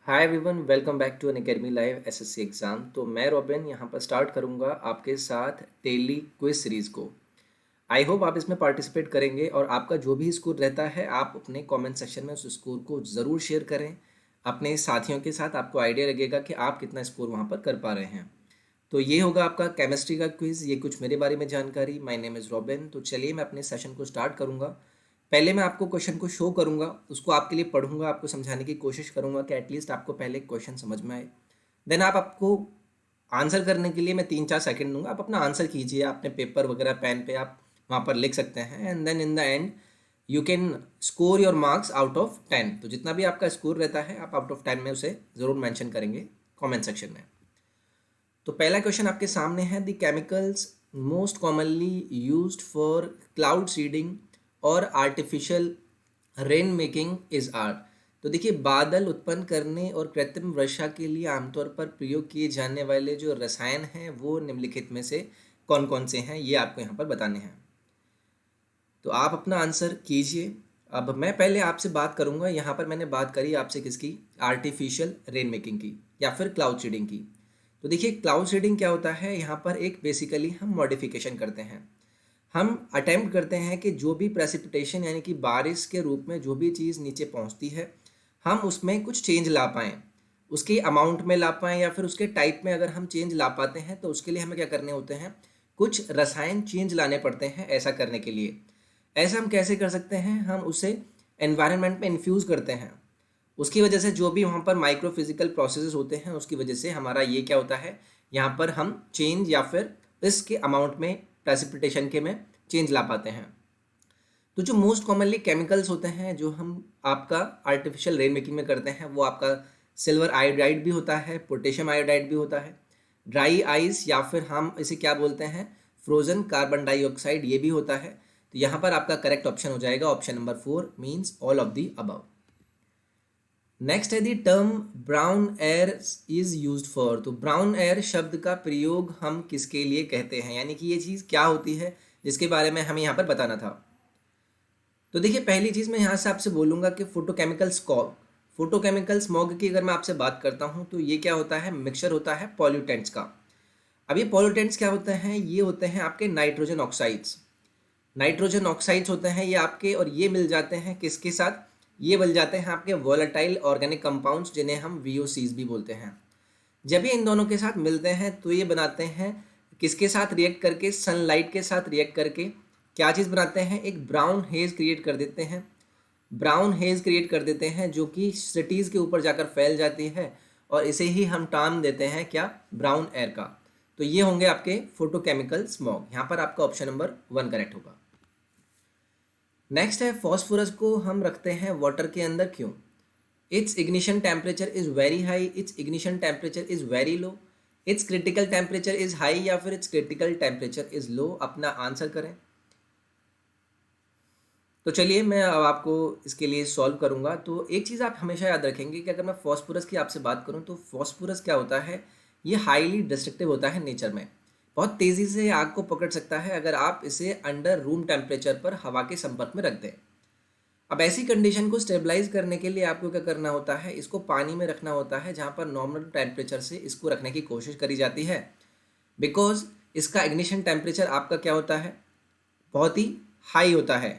Hi everyone, welcome back to Unacademy live SSC exam. तो मैं robin यहाँ पर स्टार्ट करूँगा आपके साथ डेली क्विज सीरीज़ को। आई होप आप इसमें पार्टिसिपेट करेंगे और आपका जो भी स्कोर रहता है आप अपने कमेंट सेक्शन में उस स्कोर को ज़रूर शेयर करें अपने साथियों के साथ। आपको आइडिया लगेगा कि आप कितना स्कोर वहाँ पर कर पा रहे हैं। तो ये होगा आपका केमिस्ट्री का क्विज़। ये कुछ मेरे बारे में जानकारी। My name is robin. तो चलिए मैं अपने सेशन को स्टार्ट करूँगा। पहले मैं आपको क्वेश्चन को शो करूँगा, उसको आपके लिए पढ़ूँगा, आपको समझाने की कोशिश करूँगा कि एटलीस्ट आपको पहले क्वेश्चन समझ में आए। देन आपको आंसर करने के लिए मैं 3-4 सेकंड दूंगा, आप अपना आंसर कीजिए अपने पेपर वगैरह पेन पे आप वहाँ पर लिख सकते हैं। And then in the end you can score your marks out of 10। तो जितना भी आपका स्कोर रहता है आप आउट ऑफ 10 में उसे ज़रूर मेंशन करेंगे कमेंट सेक्शन में। तो पहला क्वेश्चन आपके सामने है, the chemicals most commonly used for cloud seeding और artificial rain making is are. तो देखिए, बादल उत्पन्न करने और कृत्रिम वर्षा के लिए आमतौर पर प्रयोग किए जाने वाले जो रसायन हैं वो निम्नलिखित में से कौन कौन से हैं, ये आपको यहाँ पर बताने हैं। तो आप अपना आंसर कीजिए। अब मैं पहले आपसे बात करूंगा, यहाँ पर मैंने बात करी आपसे किसकी, आर्टिफिशियल रेन मेकिंग की या फिर क्लाउड सीडिंग की। तो देखिए, क्लाउड सीडिंग क्या होता है, यहाँ पर एक बेसिकली हम मॉडिफिकेशन करते हैं। हम अटेम्प्ट करते हैं कि जो भी प्रेसिपिटेशन यानी कि बारिश के रूप में जो भी चीज़ नीचे पहुँचती है हम उसमें कुछ चेंज ला पाएँ, उसकी अमाउंट में ला पाएँ या फिर उसके टाइप में अगर हम चेंज ला पाते हैं तो उसके लिए हमें क्या करने होते हैं, कुछ रसायन चेंज लाने पड़ते हैं। ऐसा करने के लिए ऐसा हम कैसे कर सकते हैं, हम उसे एनवायरनमेंट में इन्फ्यूज़ करते हैं। उसकी वजह से जो भी वहाँ पर माइक्रो फिजिकल प्रोसेसेस होते हैं उसकी वजह से हमारा ये क्या होता है, यहाँ पर हम चेंज या फिर इसके अमाउंट में प्रेसिपिटेशन के में चेंज ला पाते हैं। तो जो मोस्ट कॉमनली केमिकल्स होते हैं जो हम आपका आर्टिफिशियल रेन मेकिंग में करते हैं वो आपका सिल्वर आयोडाइड भी होता है, पोटेशियम आयोडाइड भी होता है, ड्राई आइस या फिर हम इसे क्या बोलते हैं, फ्रोजन कार्बन डाइऑक्साइड, ये भी होता है। तो यहाँ पर आपका करेक्ट ऑप्शन हो जाएगा option number 4 means all of the above. Next है the term brown air is used for. तो ब्राउन एयर शब्द का प्रयोग हम किसके लिए कहते हैं, यानी कि ये चीज़ क्या होती है जिसके बारे में हमें यहाँ पर बताना था। तो देखिए, पहली चीज़ मैं यहाँ से आपसे बोलूँगा कि फोटोकेमिकल स्मॉग की अगर मैं आपसे बात करता हूँ तो ये क्या होता है, मिक्सचर होता है पॉल्यूटेंट्स का। अब ये पॉल्यूटेंट्स क्या होते हैं, ये होते हैं आपके नाइट्रोजन ऑक्साइड्स। नाइट्रोजन ऑक्साइड्स होते हैं ये आपके, और ये मिल जाते हैं किसके साथ, ये मिल जाते हैं आपके वोलेटाइल ऑर्गेनिक कंपाउंड्स जिन्हें हम वीओसीज भी बोलते हैं। जब ये इन दोनों के साथ मिलते हैं तो ये बनाते हैं किसके साथ रिएक्ट करके, सनलाइट के साथ रिएक्ट करके क्या चीज़ बनाते हैं, एक ब्राउन हेज क्रिएट कर देते हैं। ब्राउन हेज क्रिएट कर देते हैं जो कि सिटीज़ के ऊपर जाकर फैल जाती है और इसे ही हम टर्म देते हैं क्या, ब्राउन एयर का। तो ये होंगे आपके फोटोकेमिकल स्मॉग। यहाँ पर आपका ऑप्शन नंबर 1 करेक्ट होगा। नेक्स्ट है, फॉस्फोरस को हम रखते हैं वाटर के अंदर क्यों। It's ignition temperature is very high, it's ignition temperature is very low, it's critical temperature is high या फिर it's critical temperature is low. अपना आंसर करें। तो चलिए मैं अब आपको इसके लिए सॉल्व करूंगा। तो एक चीज़ आप हमेशा याद रखेंगे कि अगर मैं फॉस्फोरस की आपसे बात करूं तो फॉस्फोरस क्या होता है, ये हाईली डिस्ट्रक्टिव होता है नेचर में। बहुत तेज़ी से आग को पकड़ सकता है अगर आप इसे अंडर रूम टेम्परेचर पर हवा के संपर्क में रख दें। अब ऐसी कंडीशन को स्टेबलाइज करने के लिए आपको क्या करना होता है, इसको पानी में रखना होता है जहाँ पर नॉर्मल टेम्परेचर से इसको रखने की कोशिश करी जाती है। बिकॉज इसका इग्निशन टेम्परेचर आपका क्या होता है, बहुत ही हाई होता है।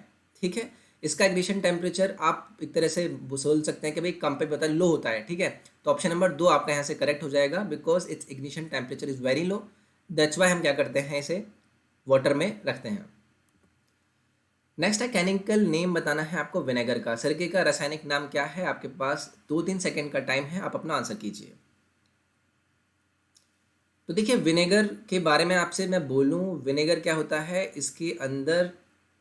ठीक है, इसका इग्निशन टेम्परेचर आप एक तरह से बोल सकते हैं कि भाई कम पे पता लो होता है। ठीक है, तो ऑप्शन नंबर 2 आपका यहाँ से करेक्ट हो जाएगा, because it's ignition temperature is very low, that's why हम क्या करते हैं, इसे वाटर में रखते हैं। नेक्स्ट है, केमिकल नेम बताना है आपको विनेगर का। सिरके का रासायनिक नाम क्या है, आपके पास 2-3 सेकेंड का टाइम है, आप अपना आंसर कीजिए। तो देखिए, विनेगर के बारे में आपसे मैं बोलूँ, विनेगर क्या होता है, इसके अंदर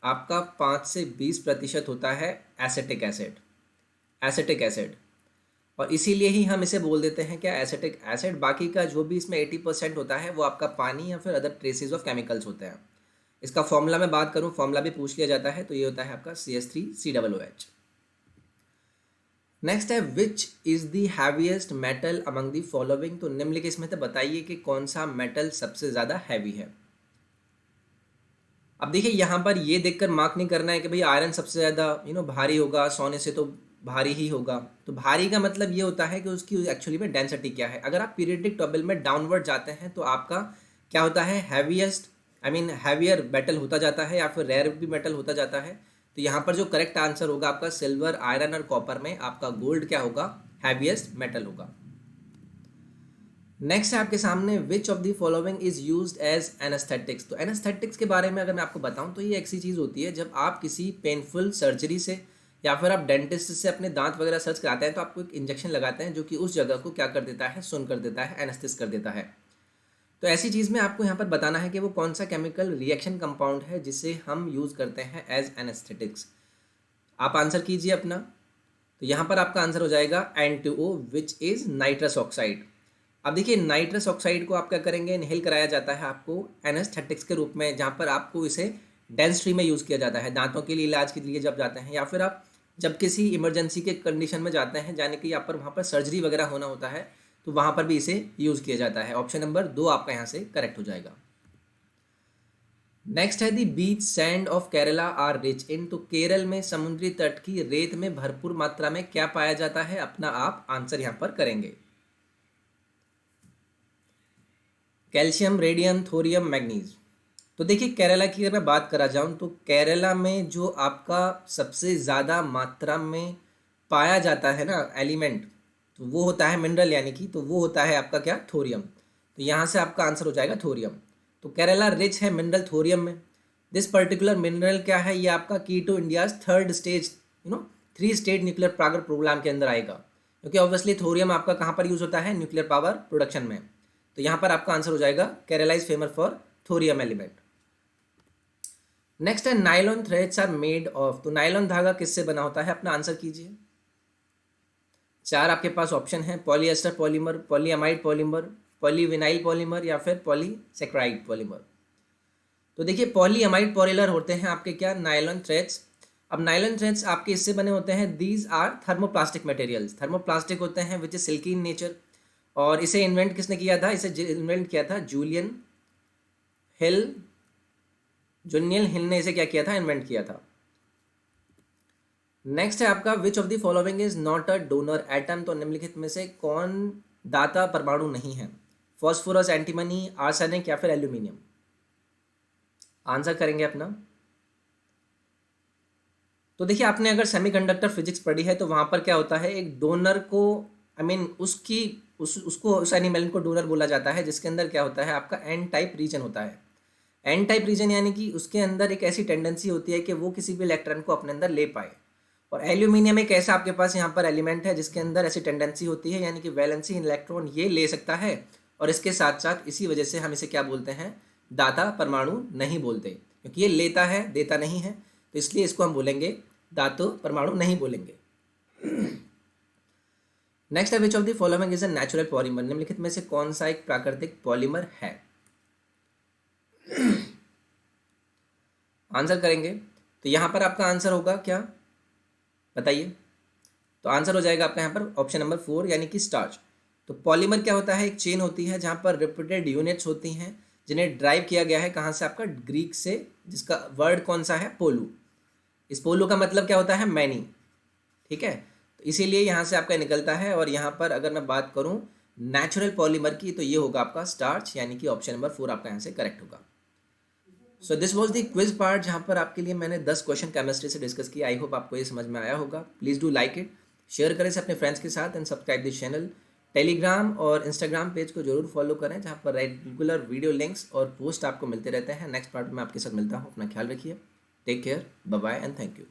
आपका 5 से 20% होता है एसिटिक एसिड। एसिटिक एसिड, और इसीलिए ही हम इसे बोल देते हैं क्या, एसिटिक एसिड। बाकी का जो भी इसमें 80% होता है वो आपका पानी या फिर अदर ट्रेसेस ऑफ केमिकल्स होते हैं। इसका फॉर्मूला मैं बात करूँ, फॉर्मूला भी पूछ लिया जाता है, तो ये होता है आपका CH3COOH। नेक्स्ट है, which is the heaviest metal among the following. तो निम्नलिखित इसमें तो बताइए कि कौन सा मेटल सबसे ज़्यादा हैवी है। अब देखिए, यहाँ पर ये देखकर मार्क नहीं करना है कि भाई आयरन सबसे ज़्यादा भारी होगा, सोने से तो भारी ही होगा। तो भारी का मतलब ये होता है कि उसकी एक्चुअली में डेंसिटी क्या है। अगर आप पीरियोडिक टेबल में डाउनवर्ड जाते हैं तो आपका क्या होता है, हैवीएस्ट हैवियर मेटल होता जाता है या फिर रेयर भी मेटल होता जाता है। तो यहाँ पर जो करेक्ट आंसर होगा आपका सिल्वर, आयरन और कॉपर में आपका गोल्ड क्या होगा, हैवीएस्ट मेटल होगा। नेक्स्ट है आपके सामने, which of the following is used as anaesthetics. तो एनेस्थेटिक्स के बारे में अगर मैं आपको बताऊं तो ये ऐसी चीज़ होती है जब आप किसी पेनफुल सर्जरी से या फिर आप डेंटिस्ट से अपने दांत वगैरह सर्च कराते हैं तो आपको एक इंजेक्शन लगाते हैं जो कि उस जगह को क्या कर देता है, सुन कर देता है, एनेस्थेस कर देता है। तो ऐसी चीज़ में आपको यहाँ पर बताना है कि वो कौन सा केमिकल रिएक्शन कंपाउंड है जिसे हम यूज़ करते हैं एज एनेस्थेटिक्स। आप आंसर कीजिए अपना। तो यहाँ पर आपका आंसर हो जाएगा N2O which is nitrous oxide. अब देखिए नाइट्रस ऑक्साइड को आप क्या करेंगे, इनहेल कराया जाता है आपको एनेस्थेटिक्स के रूप में, जहाँ पर आपको इसे डेंस्ट्री में यूज़ किया जाता है दांतों के लिए इलाज के लिए जब जाते हैं, या फिर आप जब किसी इमरजेंसी के कंडीशन में जाते हैं, जाने कि यहाँ पर वहाँ पर सर्जरी वगैरह होना होता है, तो वहाँ पर भी इसे यूज़ किया जाता है। ऑप्शन नंबर 2 आपका यहाँ से करेक्ट हो जाएगा। नेक्स्ट है the beach sand of Kerala are rich in. तो केरल में समुद्री तट की रेत में भरपूर मात्रा में क्या पाया जाता है, अपना आप आंसर यहाँ पर करेंगे। Calcium, radium, thorium, manganese. तो देखिए केरला की अगर मैं बात करा जाऊँ तो केरला में जो आपका सबसे ज़्यादा मात्रा में पाया जाता है ना एलिमेंट, तो वो होता है मिनरल, यानी कि तो वो होता है आपका क्या, थोरियम। तो यहाँ से आपका आंसर हो जाएगा थोरियम। तो केरला रिच है मिनरल थोरियम में। दिस पर्टिकुलर मिनरल क्या है, ये आपका key to India's 3rd stage 3 state nuclear power programme के अंदर आएगा, क्योंकि ऑब्वियसली थोरियम आपका कहाँ पर यूज़ होता है, न्यूक्लियर पावर प्रोडक्शन में। तो यहाँ पर आपका आंसर हो जाएगा Kerala is famous for thorium element. Next है nylon threads are made of. तो नायलॉन धागा किससे बना होता है, अपना आंसर कीजिए। 4 आपके पास ऑप्शन है, polyester polymer, polyamide polymer, polyvinyl polymer या फिर पॉलीसेक्राइड पॉलीमर। तो देखिए पॉलीअमाइड पॉलीमर होते हैं आपके क्या, नायलॉन थ्रेड्स। अब नायलॉन थ्रेड्स आपके इससे बने होते हैं, these are thermoplastic materials, thermoplastic होते हैं which is silky in nature. और इसे इन्वेंट किसने किया था, इसे इन्वेंट किया था जूलियन हिल। जूलियन हिल ने इसे क्या किया था, इन्वेंट किया था। नेक्स्ट है आपका, विच of the following is not a donor atom. तो निम्नलिखित में से कौन दाता परमाणु नहीं है, फॉस्फोरस, एंटीमनी, आर्सेनिक या फिर एल्यूमिनियम। आंसर करेंगे अपना। तो देखिए आपने अगर सेमीकंडक्टर फिजिक्स पढ़ी है तो वहाँ पर क्या होता है, एक डोनर को उसकी उसको उस एनिमल को डोनर बोला जाता है जिसके अंदर क्या होता है, आपका एन टाइप रीजन होता है। एन टाइप रीजन यानी कि उसके अंदर एक ऐसी टेंडेंसी होती है कि वो किसी भी इलेक्ट्रॉन को अपने अंदर ले पाए। और एल्यूमिनियम एक ऐसा आपके पास यहाँ पर एलिमेंट है जिसके अंदर ऐसी टेंडेंसी होती है, यानी कि वैलेंसी इलेक्ट्रॉन ये ले सकता है, और इसके साथ साथ इसी वजह से हम इसे क्या बोलते हैं, दाता परमाणु नहीं बोलते, क्योंकि ये लेता है देता नहीं है, तो इसलिए इसको हम बोलेंगे धातु परमाणु नहीं बोलेंगे। नेक्स्ट है, विच of the following is a natural polymer. निम्नलिखित में से कौन सा एक प्राकृतिक पॉलीमर है। आंसर करेंगे। तो यहां पर आपका आंसर होगा क्या, बताइए। तो आंसर हो जाएगा आपका यहाँ पर ऑप्शन नंबर 4 यानी कि स्टार्च। तो पॉलीमर क्या होता है, एक चेन होती है जहाँ पर रिपीटेड यूनिट्स होती हैं जिन्हें ड्राइव किया गया है कहाँ से, आपका ग्रीक से, जिसका वर्ड कौन सा है, पोलू। इस पोलू का मतलब क्या होता है, मैनी, ठीक है। तो इसीलिए यहाँ से आपका निकलता है। और यहाँ पर अगर मैं बात करूँ नेचुरल पॉलीमर की, तो ये होगा आपका स्टार्च, यानी कि ऑप्शन नंबर 4 आपका यहाँ से करेक्ट होगा। So this was the quiz part, जहाँ पर आपके लिए मैंने 10 क्वेश्चन केमिस्ट्री से डिस्कस किया। आई होप आपको ये समझ में आया होगा। Please do like it, share करें इसे अपने फ्रेंड्स के साथ and subscribe this channel. Telegram और इंस्टाग्राम पेज को जरूर फॉलो करें, जहाँ पर रेगुलर वीडियो लिंक्स और पोस्ट आपको मिलते रहते हैं। नेक्स्ट पार्ट में आपके साथ मिलता हूँ। अपना ख्याल रखिए, take care, bye bye and thank you.